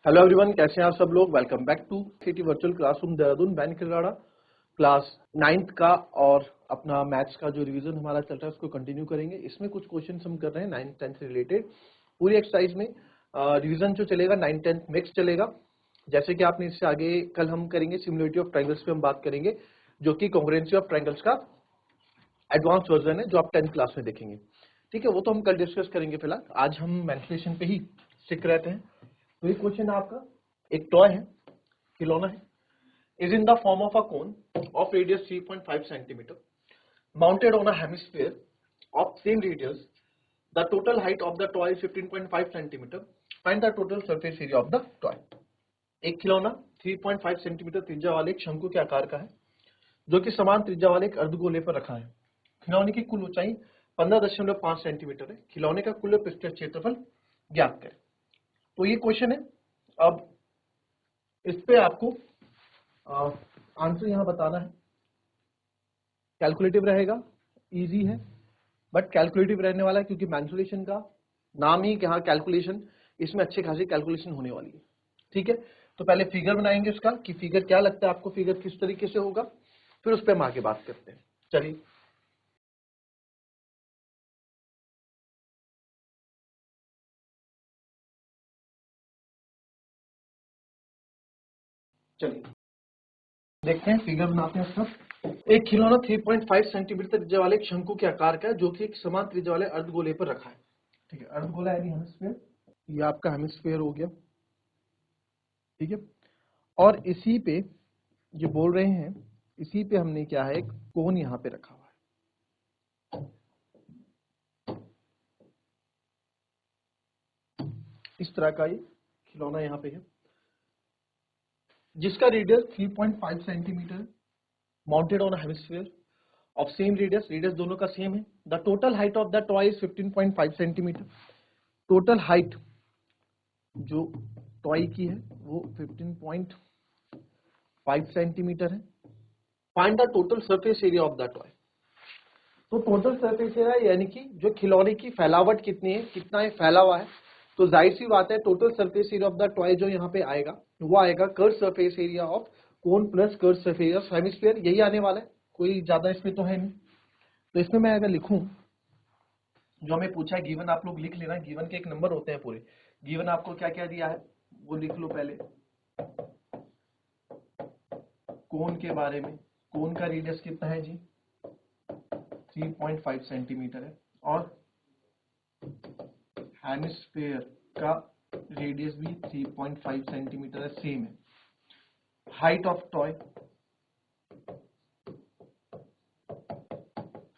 Hello everyone, कैसे हैं आप सब लोग। Welcome back to city virtual classroom Dehradun. बैन खिलराड़ा क्लास 9th का और अपना मैथ्स का जो रिवीजन हमारा चल रहा है उसको कंटिन्यू करेंगे। इसमें कुछ क्वेश्चन हम कर रहे हैं 9th 10th से रिलेटेड। पूरी एक्सरसाइज में रिवीजन जो चलेगा 9th 10th मिक्स चलेगा। जैसे कि आपने इससे आगे कल हम करेंगे सिमिलरिटी ऑफ ट्राइंगल्स पे हम बात करेंगे, जो कि कॉन्ग्रुएंसी ऑफ ट्राइंगल्स का एडवांस वर्जन है जो आप 10th क्लास में देखेंगे। ठीक है, वो तो हम कल डिस्कस करेंगे। फिलहाल आज हम मैनिपुलेशन पे ही स्टिक रहते हैं। तो ये क्वेश्चन है आपका, एक टॉय है, खिलौना है, is in the form of a cone of radius 3.5 centimeter mounted on a hemisphere of same radius. The total height of the toy is 15.5 centimeter. Find the total surface area of the toy. एक खिलौना 3.5 centimetre त्रिज्या वाले एक शंकु के आकार का है जो कि समान त्रिज्या वाले एक अर्धगोले पर रखा है। खिलौने की कुल ऊंचाई 15.5 सेंटीमीटर है। खिलौने का कुल पृष्ठीय क्षेत्रफल ज्ञात करें। तो ये क्वेश्चन है। अब इस पे आपको आंसर यहां बताना है। कैलकुलेटिव रहेगा, इजी है, बट कैलकुलेटिव रहने वाला है क्योंकि मैनिपुलेशन का नाम ही यहाँ कैलकुलेशन, इसमें अच्छी खासी कैलकुलेशन होने वाली है। ठीक है, तो पहले फिगर बनाएंगे उसका कि फिगर क्या लगता है आपको, फिगर किस तरीके से होगा, फिर उस पर हम आगे बात करते हैं। चलिए चलिए देखते हैं, फिगर बनाते हैं उसका। एक खिलौना 3.5 सेंटीमीटर त्रिज्या वाले एक शंकु के आकार का है जो कि एक समान त्रिज्या वाले अर्धगोले पर रखा है। ठीक है, अर्धगोला यानी हेमिस्फीयर, ये आपका हेमिस्फीयर हो गया। ठीक है, और इसी पे जो बोल रहे हैं, इसी पे हमने क्या है, एक कोन यहाँ पे रखा हुआ है, इस तरह का ये खिलौना यहाँ पे है जिसका radius 3.5 centimetre, mounted on hemisphere of same radius, radius दोनों का सेम है। The total height of the toy is 15.5 centimetre. Total height जो टॉय की है वो 15.5 सेंटीमीटर है। Find the total surface area of the toy. तो टोटल सरफेस एरिया यानी कि जो खिलौने की फैलावट कितनी है, कितना है फैला हुआ है, तो जाहिर सी बात है total surface area of the toy जो यहाँ पे आएगा वो आएगा curve surface area of cone plus curve surface area of hemisphere, यही आने वाला है। कोई ज्यादा इसमें तो है नहीं। तो इसमें मैं अगर लिखूं, जो हमें पूछा है गिवन, आप लोग लिख लेना, गिवन के एक नंबर होते हैं पूरे। गिवन आपको क्या क्या दिया है वो लिख लो पहले। कोन के बारे में, कोन का रेडियस कितना है जी, 3.5 सेंटीमीटर है, और हेमिस्फीयर का रेडियस भी 3.5 सेंटीमीटर है, सेम है। हाइट ऑफ टॉय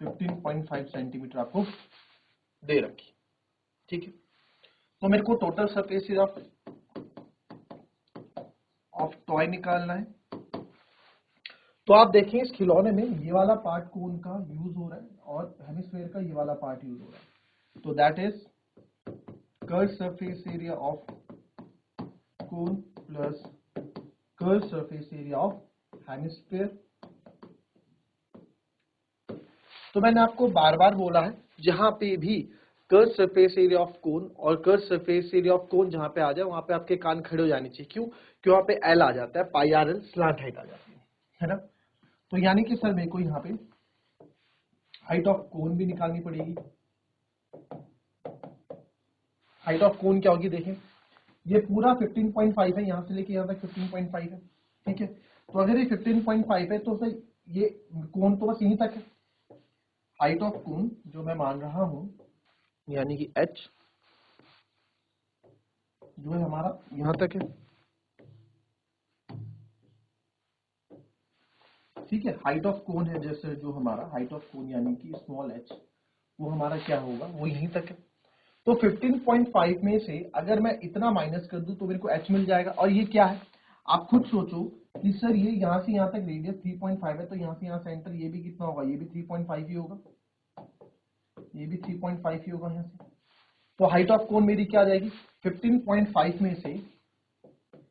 15.5 सेंटीमीटर आपको दे रखी। ठीक है, तो मेरे को total surface area of toy निकालना है। तो आप देखें इस खिलौने में ये वाला पार्ट कोन का यूज हो रहा है और हेमिस्फीयर का ये वाला पार्ट यूज हो रहा है। तो that is curve surface area of cone plus curve surface area of hemisphere. तो मैंने आपको बार बार बोला है, जहां पे भी curve surface area of cone और curve surface area of cone जहां पे आ जाए वहां पे आपके कान खड़े हो जाने चाहिए। क्यों? क्योंकि वहां पे एल आ जाता है, पाई आर एल स्लांट हाइट आ जाती है ना। तो यानी कि सर मेरे को यहाँ पे हाइट ऑफ कोन भी निकालनी पड़ेगी। हाइट ऑफ कोन क्या होगी, देखें ये पूरा 15.5 है, यहां से लेके यहां तक 15.5 है। ठीक है, तो अगर ये 15.5 है तो सर ये कोन तो बस यहीं तक है। हाइट ऑफ कोन जो मैं मान रहा हूं यानी कि h जो है हमारा यहां तक है। ठीक है, हाइट ऑफ कोन है जैसे जो हमारा हाइट ऑफ कोन यानी कि स्मॉल h, वो हमारा क्या होगा, वो यहीं तक है। तो 15.5 में से अगर मैं इतना माइनस कर दूं तो मेरे को h मिल जाएगा। और ये क्या है, आप खुद सोचो कि सर ये यहां से यहां तक रेडियस 3.5 है, तो यहां से यहां सेंटर ये भी कितना होगा, ये भी 3.5 ही होगा, ये भी 3.5 ही होगा यहां से। तो हाइट ऑफ कोन मेरी क्या आ जाएगी, 15.5 में से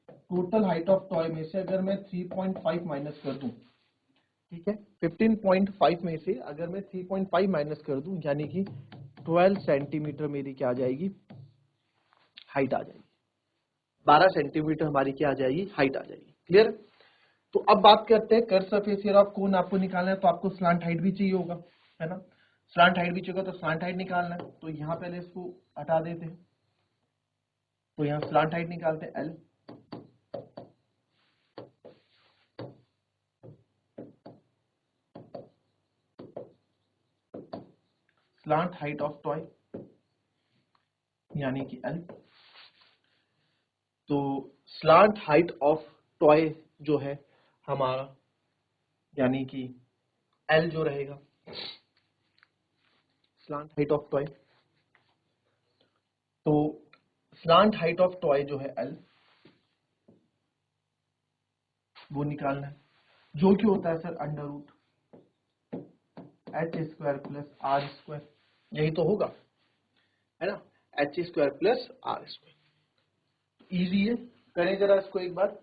टोटल हाइट ऑफ टॉय में से अगर मैं 3.5 माइनस कर दूं, ठीक है, 15.5 में से अगर मैं 3.5 माइनस कर दूं यानी कि 12 सेंटीमीटर मेरी क्या आ जाएगी, हाइट आ जाएगी। 12 सेंटीमीटर हमारी क्या आ जाएगी, हाइट आ जाएगी। क्लियर? तो अब बात करते हैं कर्व सरफेस एरिया ऑफ कोन आपको निकालना है, तो आपको स्लांट हाइट भी चाहिए होगा, है ना। स्लांट हाइट भी चाहिए, तो स्लांट हाइट निकालना है, तो यहाँ पहले इसको हटा देते हैं, तो यहाँ स्लांट हाइट निकालते हैं L. Slant height of toy यानी कि एल। तो स्लांट हाइट ऑफ टॉय जो है हमारा यानी कि एल जो रहेगा, स्लांट हाइट ऑफ टॉय। तो स्लांट हाइट ऑफ टॉय जो है एल, वो निकालना है, जो कि होता है sir under root H square plus R square, यही तो होगा, है ना, H square plus R square. Easy है, करें जरा इसको एक बार।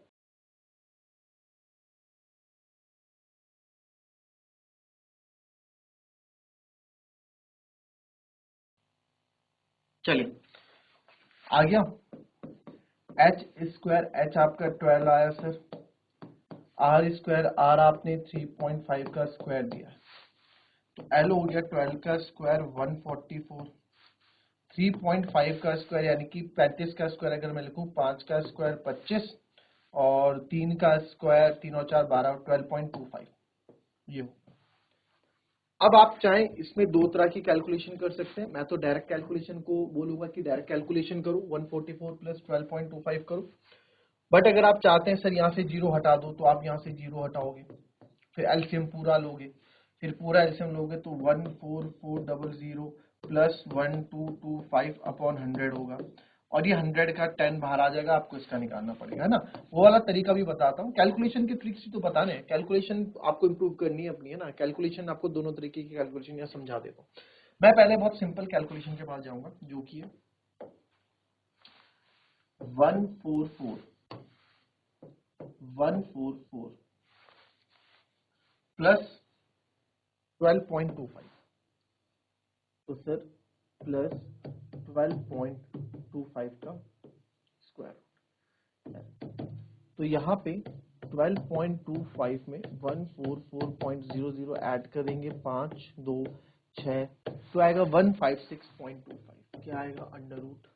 चलिए आ गया, एच स्क्वायर, एच आपका 12 आया सर, आर स्क्वायर, आर आपने 3.5 का स्क्वायर दिया, तो एल हो गया 12 का स्क्वायर 144, 3.5 का स्क्वायर यानी कि 35 का स्क्वायर अगर मैं लिखूं, 5 का स्क्वायर 25 और 3 का स्क्वायर 3 और 4 12, 12.25 ये हो। अब आप चाहें इसमें दो तरह की कैलकुलेशन कर सकते हैं, मैं तो डायरेक्ट कैलकुलेशन को बोलूंगा कि डायरेक्ट कैलकुलेशन करो, 144 प्लस 12.25 करो। बट अगर आप चाहते हैं सर यहाँ से जीरो हटा दो, तो आप यहाँ से जीरो हटाओगे, फिर एलसीएम पूरा लोगे, फिर पूरा एलसीएम लोगे तो 14400 प्लस 1225 अपॉन 100 होगा, और ये 100 का 10 बाहर आ जाएगा, आपको इसका निकालना पड़ेगा, है ना। वो वाला तरीका भी बताता हूँ, कैलकुलेशन के ट्रिक्स ही तो बताने हैं, कैलकुलेशन आपको इंप्रूव करनी है अपनी, है ना। कैलकुलेशन आपको दोनों तरीके की कैलकुलेशन यहाँ समझा देता हूँ। मैं पहले बहुत सिंपल कैलकुलेशन के पास जाऊंगा, जो कि है 144 प्लस 12.25, तो सर प्लस 12.25 का स्क्वायर, तो यहाँ पे 12.25 में 144.00 ऐड करेंगे, 5 2 6, तो आएगा 156.25, क्या आएगा अंडर रूट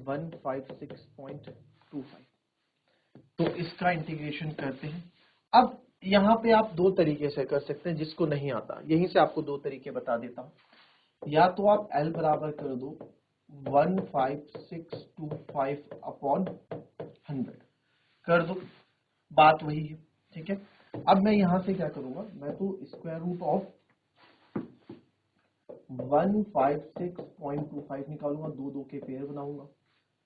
156.25। तो इसका इंटीग्रेशन करते हैं। अब यहाँ पे आप दो तरीके से कर सकते हैं, जिसको नहीं आता यहीं से आपको दो तरीके बता देता हूँ। या तो आप L बराबर कर दो 15625 अपॉन 100 कर दो, बात वही है, ठीक है। अब मैं यहां से क्या करूंगा, मैं तो स्क्वायर रूट ऑफ 156.25 निकालूंगा, दो दो के पेयर बनाऊंगा,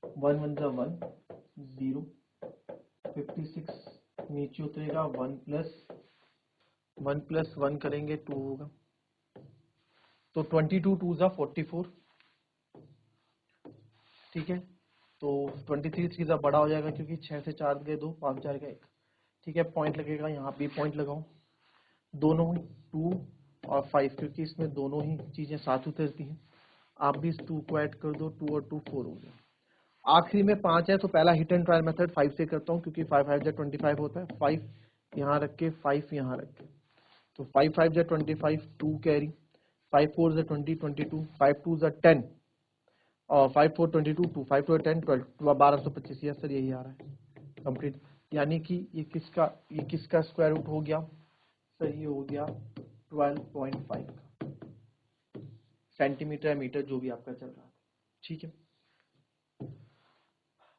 1 1 जा 1 0, 56 नीचे उतरेगा, 1 प्लस 1 करेंगे 2 होगा, तो 22 2 जा 44, ठीक है। तो 23 3 जा बड़ा हो जाएगा, क्योंकि 6 से 4 गए 2, 5 4 गए 1, ठीक है। पॉइंट लगेगा, यहाँ भी पॉइंट लगाओ, दोनों ही 2 और 5, क्योंकि इसमें दोनों ही चीजें साथ उतरती हैं, आप भी इस 2 को ऐड कर दो, 2 और 2 4 हो गया। आखिरी में 5 है, तो पहला हिट एंड ट्रायल मेथड 5 से करता हूँ, क्योंकि 5 5 जा 25 होता है, 5 यहाँ रख के 5 यहाँ रख के, तो 5 5 जा 25, 2 कैरी, 5 4 जा 20 22, 5 2 जा 10 और 5 4 22, 2 5 2 10 12, 1225, यस सर यही आ रहा है कंप्लीट। यानी कि ये किसका स्क्वायर रूट हो गया सर, ये हो गया 12.5 का, सेंटीमीटर या मीटर जो भी आपका चल रहा है, ठीक है।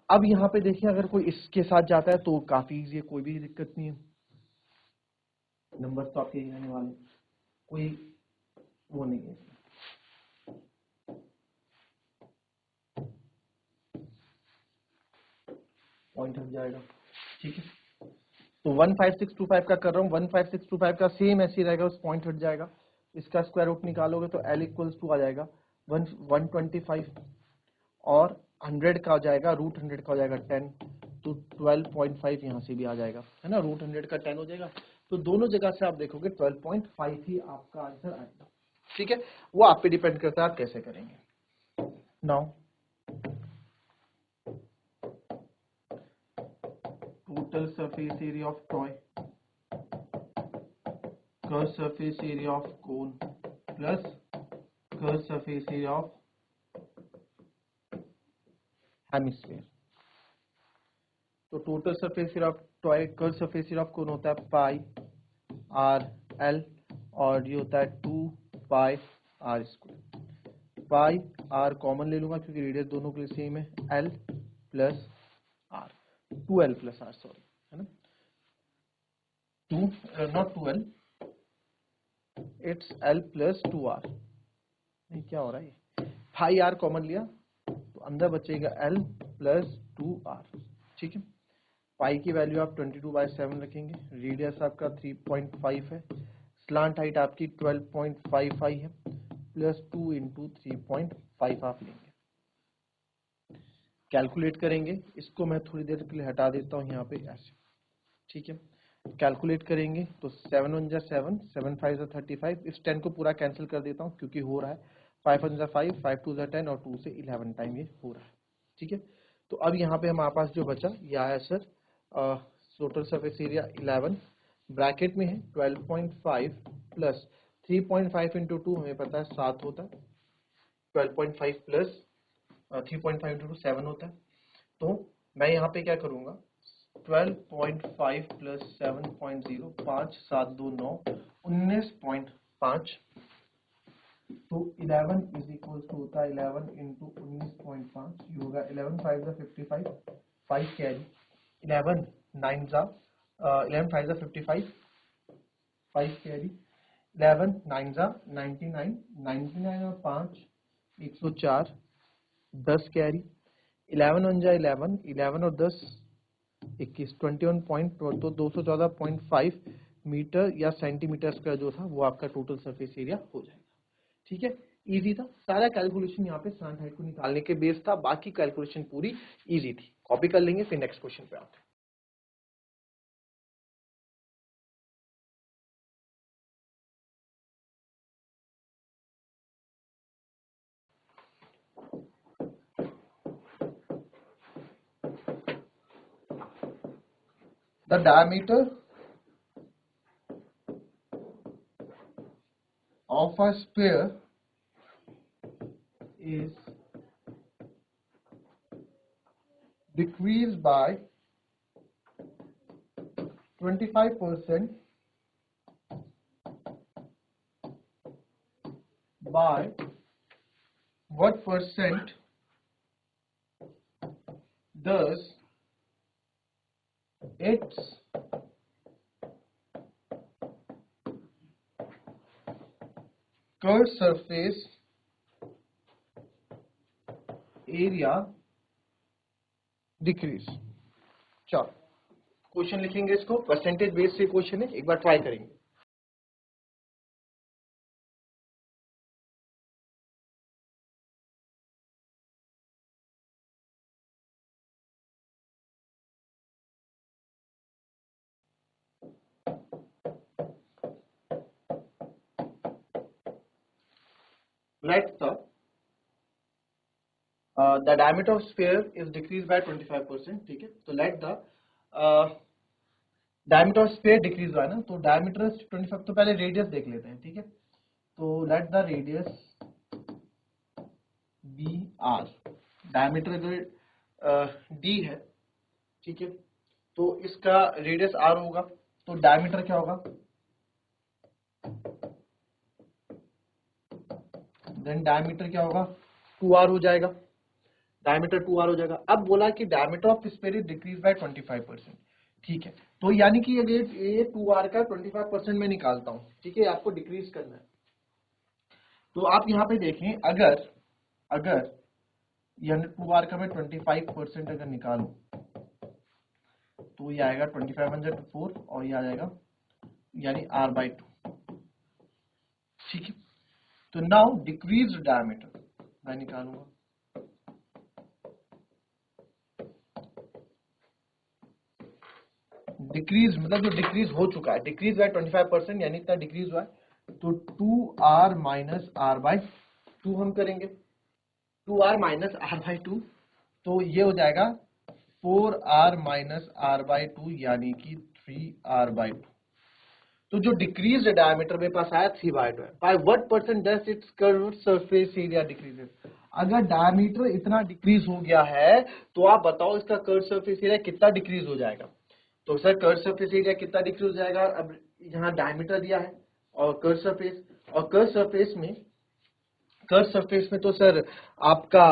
अब यहाँ पे देखिए, अगर कोई इसके साथ जाता है तो काफी इजी है, कोई भी दिक्कत नहीं है, नंबर तो आपके ही रहने वाले, कोई वो नहीं है, पॉइंट हट जाएगा, ठीक है। तो 15625 का कर रहा हूँ, 15625 का सेम ऐसे ही रहेगा, उस पॉइंट हट जाएगा, इसका स्क्वायर रूट निकालोगे तो L इक्वल्स टू आ जाएगा 125 और 100 का हो जाएगा, रूट 100 का हो जाएगा 10, तो 12.5 यहाँ से भी आ जाएगा, है ना, रूट 100 का 10 हो जाएगा, तो दोनों जगह से आप देखोगे 12.5 ही आपका आंसर आएगा, ठीक है। वो आप पे डिपेंड करता है आप कैसे करेंगे। Now total surface area of toy, curved surface area of cone plus curved surface area of hemisphere. तो total surface area of toy, curve surface area of cone होता है पाई आर एल, और ये होता है 2 pi r square. Pi r common ले लूंगा क्योंकि रेडियस दोनों के लिए सेम है, l plus r, 2l plus r, sorry, है ना, 2 not 2l, it's l plus 2r। नहीं, क्या हो रहा है, पाई आर कॉमन लिया तो अंदर बचेगा l प्लस 2r। ठीक है, पाई की वैल्यू आप 22/7 रखेंगे, रेडियस आपका 3.5 है, स्लांट हाइट आपकी 12.55 है, प्लस 2 इंटू 3.5 आप लेंगे, कैलकुलेट करेंगे। इसको मैं थोड़ी देर के लिए हटा देता हूँ यहाँ पे ऐसे। ठीक है, कैलकुलेट करेंगे तो 7 1 जा 7, 7 5 जा 35, इस 10 को पूरा कैंसिल कर देता हूँ क्योंकि हो रहा है 5 1 जा 5, 5 2 जा 10 और 2 से 11 टाइम ये हो रहा है। ठीक है, तो अब यहाँ पे हमारे पास जो बचा यह आया sir total surface area 11 bracket में है 12.5 प्लस 3.5 इंटू 2 हमें पता है 7 होता है, 12.5 प्लस 3.5 इंटू 2 7 होता है। तो मैं यहाँ पे क्या करूँगा, 12.5 प्लस 7.0, 5 7 2 9, 19.5, तो 11 इज इक्वल टू होता है 11 इंटू 19.5, ये होगा 11 5 जा 55, 5 कैरी, 11 9 जा 11 5 जा 55, 5 कैरी, 11 9 जा 99, 99 और 5 104, 10 कैरी, 11 1 जा 11, 11 और 10 21, 21 तो 214.5 मीटर या सेंटीमीटर का जो था वो आपका टोटल सरफेस एरिया हो जाएगा। ठीक है, इजी था, सारा कैलकुलेशन यहाँ पे स्लांट हाइट को निकालने के बेस था, बाकी कैलकुलेशन पूरी इजी थी। कॉपी कर लेंगे, फिर नेक्स्ट क्वेश्चन पे आते हैं। The diameter of a sphere is decreased by 25% by what percent does its curved surface area decrease। चलो क्वेश्चन लिखेंगे, इसको परसेंटेज बेस से क्वेश्चन है, एक बार ट्राई करेंगे। Let the diameter of sphere is decreased by 25%। ठीक है, तो let the diameter of sphere decrease हुआ है ना, तो diameter 25, तो पहले रेडियस देख लेते हैं। ठीक है, तो let the radius be r, diameter अगर d है, ठीक है, तो इसका रेडियस r होगा, तो diameter क्या होगा, देन डायमीटर क्या होगा 2r हो जाएगा, डायमीटर 2r हो जाएगा। अब बोला कि diameter of sphere is decrease by 25%। ठीक है, तो यानी कि अगर ये 2r का 25% में निकालता हूं, ठीक है, आपको डिक्रीज करना है, तो आप यहाँ पे देखें, अगर यानी 2r का मैं 25% अगर निकालूं तो ये आएगा 25 4 और ये आ जाएगा यानी r/2। ठीक है, तो नाउ डिक्रीज डायमीटर मैं निकालूंगा, डिक्रीज मतलब जो डिक्रीज हो चुका है, डिक्रीज बाय 25% यानी इतना डिक्रीज हुआ है, तो 2r माइनस r/2 हम करेंगे, 2r माइनस r/2, तो ये हो जाएगा 4r माइनस r बाई 2 यानी कि 3r बाई 2। तो जो डिक्रीज डायमीटर मेरे पास आया 3 बाई 2 है। By what percent does it's curve surface area decreases. अगर डायमीटर इतना डिक्रीज हो गया है तो आप बताओ इसका कर्व सरफेस एरिया कितना डिक्रीज हो जाएगा। तो सर कर्व सरफेस एरिया कितना डिक्रीज हो जाएगा। अब यहाँ डायमीटर दिया है और कर्व सरफेस, और कर्व सरफेस में तो सर आपका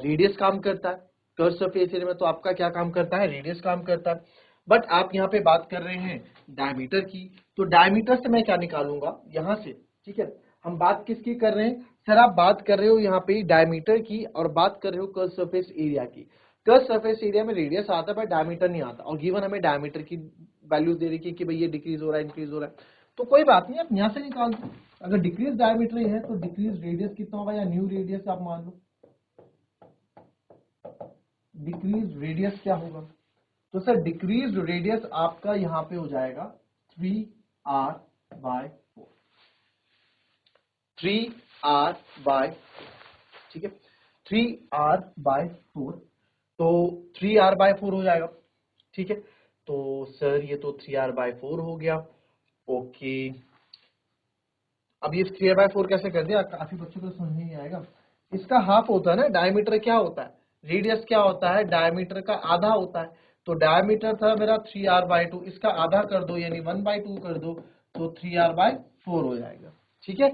रेडियस काम करता है। कर्व सरफेस एरिया में तो आपका क्या काम करता है, रेडियस काम करता है। बट आप यहाँ पे बात कर रहे हैं डायमीटर की, तो डायमीटर से मैं क्या निकालूंगा यहाँ से, ठीक है। हम बात किसकी कर रहे हैं सर, आप बात कर रहे हो यहाँ पे डायमीटर की और बात कर रहे हो कर्व सरफेस एरिया की। कर्व सरफेस एरिया में रेडियस आता है पर डायमीटर नहीं आता, और गिवन हमें डायमीटर की वैल्यू दे रही है कि भाई ये डिक्रीज हो रहा है, इंक्रीज हो रहा है। तो कोई बात नहीं, आप यहाँ से निकाल दो। अगर डिक्रीज डायमीटर है तो डिक्रीज रेडियस कितना होगा, या न्यू रेडियस आप मान लो। डिक्रीज रेडियस क्या होगा, तो सर डिक्रीज रेडियस आपका यहाँ पे हो जाएगा 3r बाय 4, 3r बाय, ठीक है, 3r बाय 4। तो 3r बाय 4 हो जाएगा, ठीक है। तो सर ये तो 3r बाय 4 हो गया, ओके। अब ये 3r बाय 4 कैसे कर दिया, काफी बच्चों को समझ नहीं आएगा। इसका हाफ होता है ना, डायमीटर क्या होता है, रेडियस क्या होता है, डायमीटर का आधा होता है। तो डायमीटर था मेरा 3r बाय 2, इसका आधा कर दो यानी 1 बाय 2 कर दो, तो 3r बाय 4 हो जाएगा, ठीक है।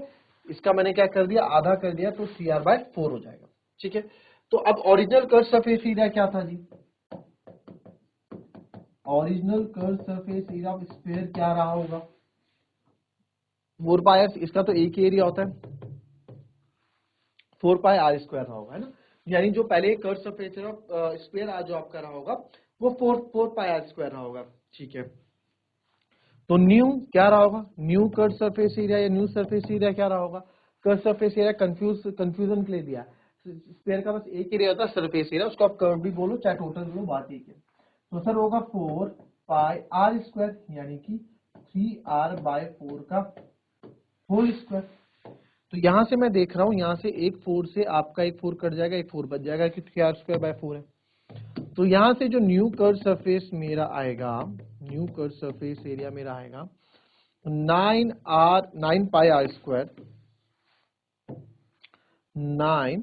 इसका मैंने क्या कर दिया, आधा कर दिया, तो 3r बाय 4 हो जाएगा, ठीक है। तो अब ओरिजिनल कर्व सरफेस एरिया क्या था जी, original curve surface area of sphere क्या रहा होगा, 4 पाई, इसका तो एक ही एरिया होता है, 4 पाई आर स्क्वायर रहा होगा, है ना। यानी जो पहले कर्व सरफेस स्क्वायर जो आपका रहा होगा वो 4 पाई आर स्क्वायर रहा होगा, ठीक है। तो न्यू क्या रहा होगा, न्यू कर्व सरफेस एरिया या न्यू सरफेस एरिया क्या रहा होगा। कर्व सरफेस एरिया कंफ्यूजन के लिए दिया, स्क्वायर का बस एक एरिया होता है सरफेस एरिया, उसको आप कर्व भी बोलो चाहे टोटल बोलो, बात एक है। तो सर होगा 4 पाई आर स्क्वायर यानी कि 3r बाय 4 का होल स्क्वायर। तो यहां से मैं देख रहा हूं, यहां से एक 4 से आपका एक 4 कट जाएगा, एक 4 बच जाएगा कि 3r स्क्वायर बाय 4 है। तो यहां से जो न्यू कर्व सरफेस मेरा आएगा, न्यू कर्व सरफेस एरिया मेरा आएगा 9 pi r square, 9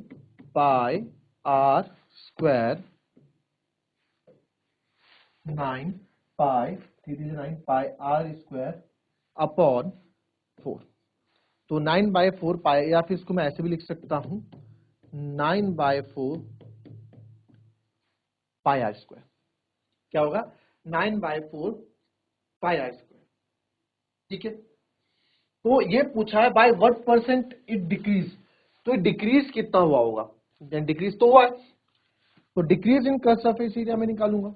pi r square, 9 pi 9 pi r square upon 4। तो 9 बाय 4 पाई, या फिर इसको मैं ऐसे भी लिख सकता हूं 9 बाय 4 पाई आर स्क्वायर। क्या होगा, 9 बाय 4 पाई आर स्क्वायर, ठीक है। तो ये पूछा है by what percent it decrease, तो डिक्रीज कितना हुआ होगा, डिक्रीज तो हुआ है, तो decrease in curve surface area में निकालूंगा।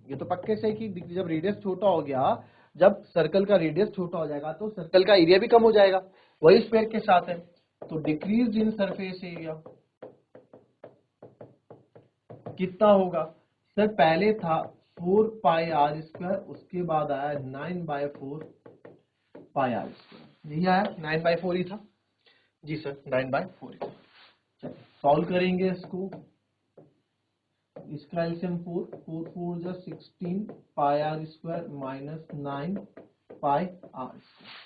ये तो पक्के से कि जब रेडियस छोटा हो गया, जब सर्कल का रेडियस छोटा हो जाएगा तो सर्कल का एरिया भी कम हो जाएगा, वही स्क्वायर के साथ है। तो डिक्रीज इन सरफेस एरिया कितना होगा सर, पहले था 4 पाई आर स्क्वायर, उसके बाद आया 9 बाय 4 पाई आर स्क्वायर, यही आया 9 बाय 4 ही था जी सर, 9 बाय 4 ही था। सॉल्व करेंगे इसको, इसका एलसीएम 4 4 जा 16 pi r square minus 9 pi r square,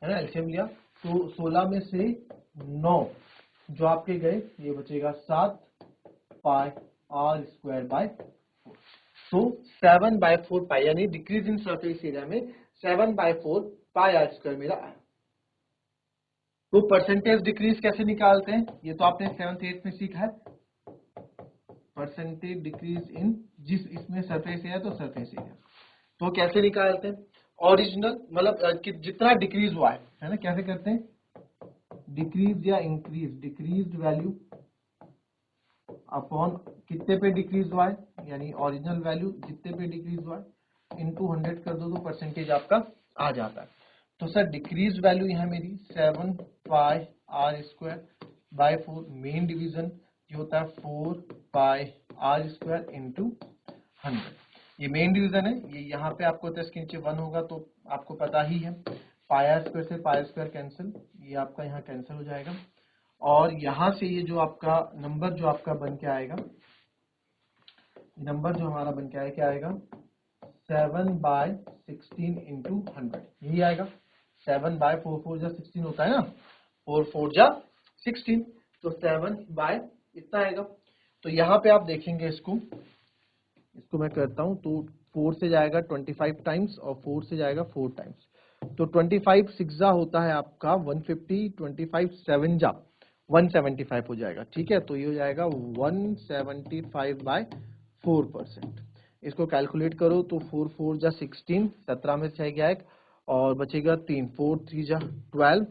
है ना। एलसीएम लिया तो 16 में से 9 जो आपके गए, ये बचेगा 7 पाई आर स्क्वायर बाय 4। तो 7 बाय 4 पाई, यानी डिक्रीज इन सरफेस एरिया में 7 बाय 4 पाई आर स्क्वायर मेरा आया। तो परसेंटेज डिक्रीज कैसे निकालते हैं, ये तो आपने 7th 8th में सीखा है। परसेंटेज डिक्रीज इन, जिस इसमें सरफेस एरिया तो सरफेस एरिया, तो कैसे निकालते हैं, ओरिजिनल मतलब जितना डिक्रीज हुआ है ना, कैसे करते हैं, डिक्रीज या इंक्रीज, डिक्रीज वैल्यू अपॉन कितने पे डिक्रीज हुआ है, यानी ओरिजिनल वैल्यू जितने पे डिक्रीज हुआ है इनटू 100 कर दो तो परसेंटेज आपका आ जाता है। तो सर डिक्रीज वैल्यू यहाँ मेरी 7 pi r square by 4, main division ये होता है 4 पाई आर स्क्वायर इंटू 100, ये मेन डिवीजन है। ये यहाँ पे आपको 10 के नीचे 1 होगा तो आपको पता ही है, पाई आर स्क्वायर से पाई स्क्वायर कैंसिल, ये आपका यहाँ कैंसिल हो जाएगा, और यहां से ये जो आपका नंबर जो आपका बन के आएगा नंबर जो हमारा बन के आया क्या आएगा 7/16 इंटू 100, यही आएगा। 7/4 4 जा 16 होता है ना, 4 4 जा 16, तो 7 इतना आएगा। तो यहाँ पे आप देखेंगे इसको मैं करता हूँ, तो 4 से जाएगा 25 टाइम्स और 4 से जाएगा 4 टाइम्स, तो 25 6 जा होता है आपका 150, 25 7 जा 175 हो जाएगा। ठीक है, तो ये हो जाएगा 175/4%। इसको कैलकुलेट करो तो 4 4 जा 16, 17 में से गया एक और बचेगा 3, 4 3 जा 12,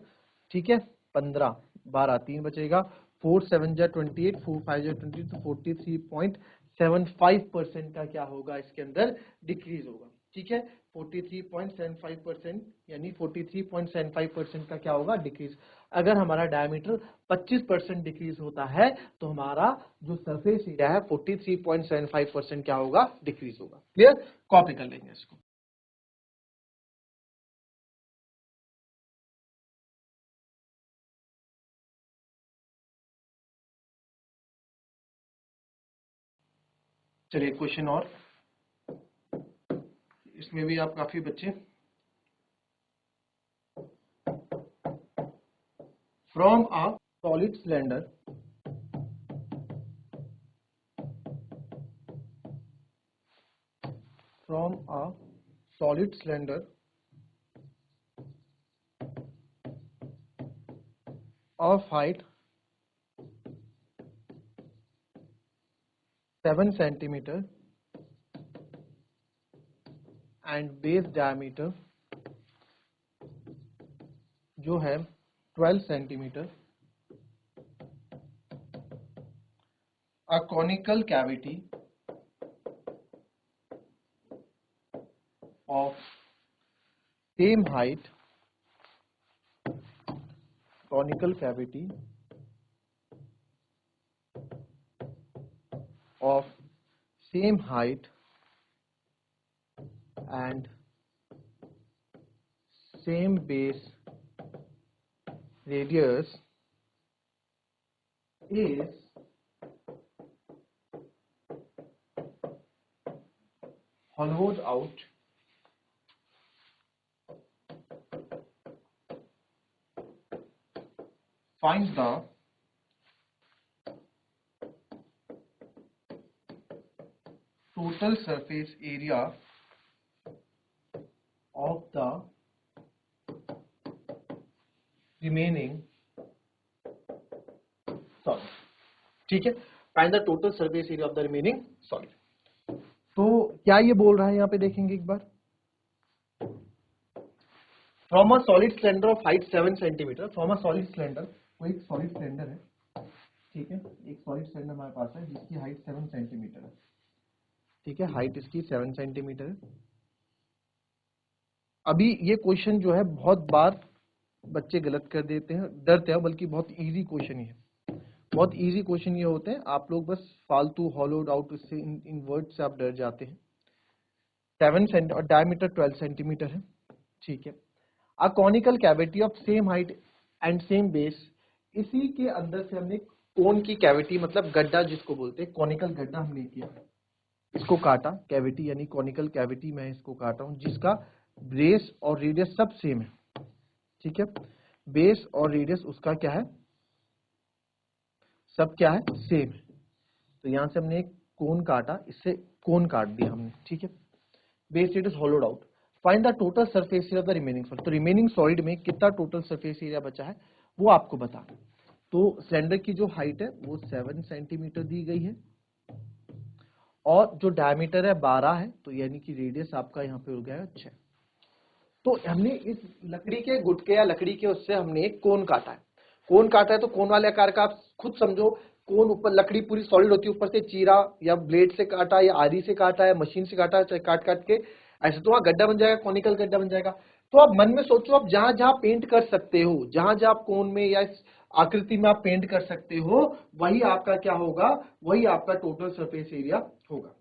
ठीक है 15 12 3 बचेगा, 4 7 जा 28, 4 5 जा 20, तो 43.75% का क्या होगा इसके अंदर डिक्रीज होगा। ठीक है, 43.75% यानी 43.75% का क्या होगा डिक्रीज। अगर हमारा डायमीटर 25% डिक्रीज होता है तो हमारा जो सरफेस एरिया है 43.75% क्या होगा डिक्रीज होगा। क्लियर, कॉपी कर लेंगे इसको। चलिए क्वेश्चन और, इसमें भी आप काफी बच्चे from a solid cylinder of height 7 centimeter and base diameter जो है 12 centimeter, a conical cavity of same height, conical cavity of same height and same base radius is hollowed out find the total surface area of the remaining solid। ठीक है, find the total surface area of the remaining solid. तो क्या ये बोल रहा है यहाँ पे देखेंगे एक बार, from a solid cylinder of height 7 centimetre. From a solid cylinder, कोई एक सॉलिड सिलेंडर है, ठीक है, एक सॉलिड सिलेंडर हमारे पास है जिसकी हाइट 7 सेंटीमीटर है। ठीक है, हाइट इसकी 7 सेंटीमीटर है। अभी ये क्वेश्चन जो है बहुत बार बच्चे गलत कर देते हैं, डरते हैं, बल्कि बहुत इजी क्वेश्चन ही है, बहुत इजी क्वेश्चन ये होते हैं, आप लोग बस फालतू हॉलोड आउट इससे इन वर्ड से आप डर जाते हैं। 7 सेंट और डायमीटर 12 सेंटीमीटर है। ठीक है, a conical cavity of same height and same base, इसी के अंदर से हमने कोन की कैविटी मतलब गड्ढा जिसको बोलते हैं, कॉनिकल गड्ढा हमने किया, इसको काटा, कैविटी यानी कॉनिकल कैविटी मैं इसको काटा हूं जिसका बेस और रेडियस सब सेम है। ठीक है, बेस और रेडियस उसका क्या है, सब क्या है सेम है। तो यहां से हमने एक कोन काटा, इससे कोन काट दिया हमने। ठीक है, base radius होलोड out, find the total surface area of the remaining solid. तो रिमेनिंग सॉलिड में कितना टोटल सरफेस एरिया बचा है वो आपको बताना। तो सिलेंडर की जो हाइट है वो 7 सेंटीमीटर दी गई है और जो डायमीटर है 12 है, तो यानी कि रेडियस आपका यहाँ पे हो गया 6। तो हमने इस लकड़ी के गुटके या लकड़ी के उससे हमने एक कोन काटा है। कोन काटा है तो कोन वाले आकार का आप खुद समझो, कोन ऊपर लकड़ी पूरी सॉलिड होती है, ऊपर से चीरा या ब्लेड से काटा या आरी से काटा या मशीन से काटा, काट काट के ऐसे तो वहां गड्ढा बन जाएगा, कॉनिकल गड्ढा बन जाएगा। तो आप मन में सोचो, आप जहां जहां पेंट कर सकते हो, जहां जहां आप कोन में या इस आकृति में आप पेंट कर सकते हो, वही आपका क्या होगा, वही आपका टोटल सरफेस एरिया होगा,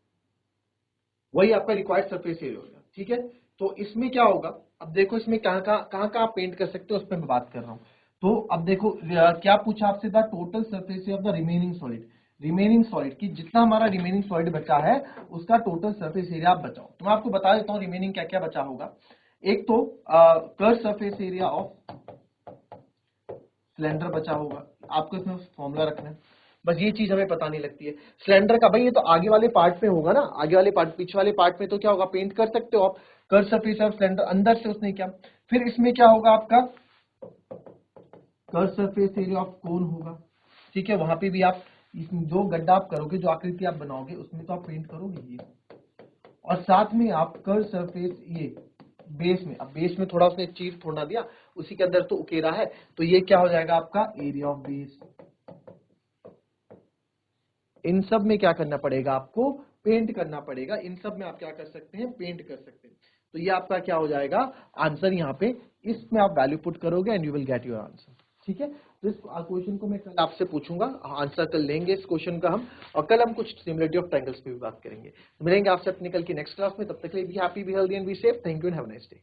वही आपका रिक्वायर्ड सरफेस एरिया होगा। ठीक है, तो इसमें क्या होगा, अब देखो इसमें कहां कहां आप पेंट कर सकते हो, उस पर मैं बात कर रहा हूं। तो अब देखो क्या पूछा आपसे, the total surface area of the remaining solid. Remaining solid की जितना हमारा रिमेनिंग सॉलिड बचा है उसका टोटल सरफेस एरिया आप बचाओ। तो मैं आपको बता देता हूं रिमेनिंग क्या क्या बचा होगा। एक तो curve surface area of cylinder बचा होगा, आपको इसमें फॉर्मूला रखना है, बस ये चीज हमें पता नहीं लगती है सिलेंडर का। भाई ये तो आगे वाले पार्ट में होगा ना, आगे वाले पार्ट, पीछे वाले पार्ट में तो क्या होगा, पेंट कर सकते हो आप, कर्व सरफेस ऑफ सिलेंडर, अंदर से उसने क्या। फिर इसमें क्या होगा आपका कर्व सरफेस एरिया ऑफ कोन होगा, ठीक है, वहां पे भी आप जो गड्ढा आप करोगे, जो आकृति आप बनाओगे उसमें तो आप पेंट करोगे ये, और साथ में आप कर्व सरफेस ये बेस में, अब बेस में थोड़ा उसने चीज थोड़ा दिया, उसी के अंदर तो उकेरा है, तो ये क्या हो जाएगा आपका एरिया ऑफ बेस। इन सब में क्या करना पड़ेगा आपको, पेंट करना पड़ेगा। इन सब में आप क्या कर सकते हैं, पेंट कर सकते हैं। तो ये आपका क्या हो जाएगा आंसर, यहाँ पे इसमें आप वैल्यू पुट करोगे and you will get your answer, ठीक है। तो इस क्वेश्चन को मैं कल आपसे पूछूंगा, आंसर कल लेंगे इस क्वेश्चन का हम, और कल हम कुछ सिमिलरिटी ऑफ ट्रायंगल्स पे भी बात करेंगे। मिलेंगे आपसे अपनी कल की नेक्स्ट क्लास में, तब तक के लिए be happy, be healthy and be safe. Thank you and have a nice day.